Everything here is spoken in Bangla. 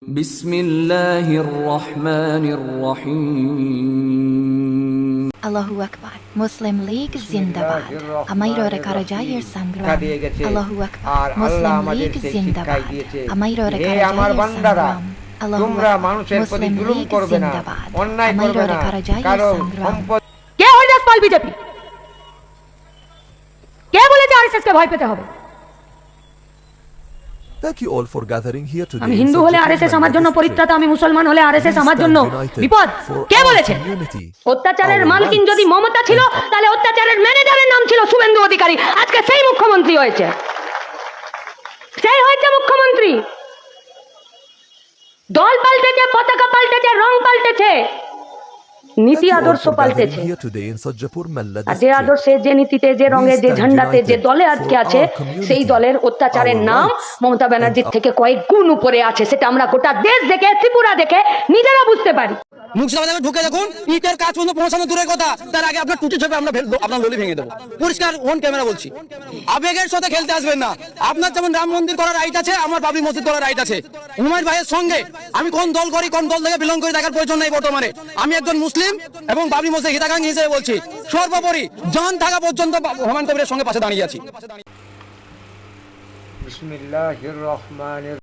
বিসমিল্লাহির রহমানির রহিম। Allahu Akbar. Muslim League Zindabad. Amairora Karajayir Sangram. Allahu Akbar. Muslim League Zindabad. Amairora Karajayir Sangram. তোমরা মানুষের প্রতি জুলুম করবে না, অন্যায় করবে না, কারো সম্পদ। কে হরিদাস পাল বিজেপি? কে বলেছে আরএসএস কে ভয় পেতে হবে? Thank you all for gathering here today. আমি হিন্দু হলে আরএসএস আমার জন্য পরিত্রাতা, আমি মুসলমান হলে আরএসএস আমার জন্য বিপদ। কে বলেছে? অত্যাচারের মালকিন যদি মমতা ছিল, তাহলে অত্যাচারের ম্যানেজারের নাম ছিল শুভেন্দু অধিকারী। আজকে সেই মুখ্যমন্ত্রী হয়েছে, সেই হয়েছে মুখ্যমন্ত্রী। দল পাল্টেছে, পতাকা পাল্টেছে, রং পাল্টেছে, নীতি আদর্শ পাল্টেছে। আর যে আদর্শে, যে নীতিতে, যে রঙে, যে ঝান্ডাতে, যে দলে আজকে আছে, সেই দলের অত্যাচারের নাম মমতা ব্যানার্জির থেকে কয়েক গুণ উপরে আছে। সেটা আমরা গোটা দেশ দেখে, ত্রিপুরা দেখে নিজেরা বুঝতে পারি। মুর্শিদাবাদে ঢুকে দেখুন, ইটের কাজ পর্যন্ত পৌঁছানো দূরের কথা, তার আগে আপনার টুটি ছেপে আমরা আপনার ললি ভেঙে দেবো। পরিষ্কার অন ক্যামেরা বলছি, আবেগের সাথে খেলতে আসবেন না। আপনার যেমন রাম মন্দির করার রাইট আছে, আমার বাবরি মসজিদ করার রাইট আছে। হুমায়ুন ভাইয়ের সঙ্গে আমি কোন দল করি, কোন দল থেকে বিলং করি দেখার প্রয়োজন নেই। বর্তমানে আমি একজন মুসলিম এবং বাবরি মসজিদ হিতাকাঙ্ক্ষী হিসেবে বলছি, সর্বোপরি জান থাকা পর্যন্ত হুমায়ুন কবিরের সঙ্গে পাশে দাঁড়িয়ে আছি। বিসমিল্লাহির রহমানির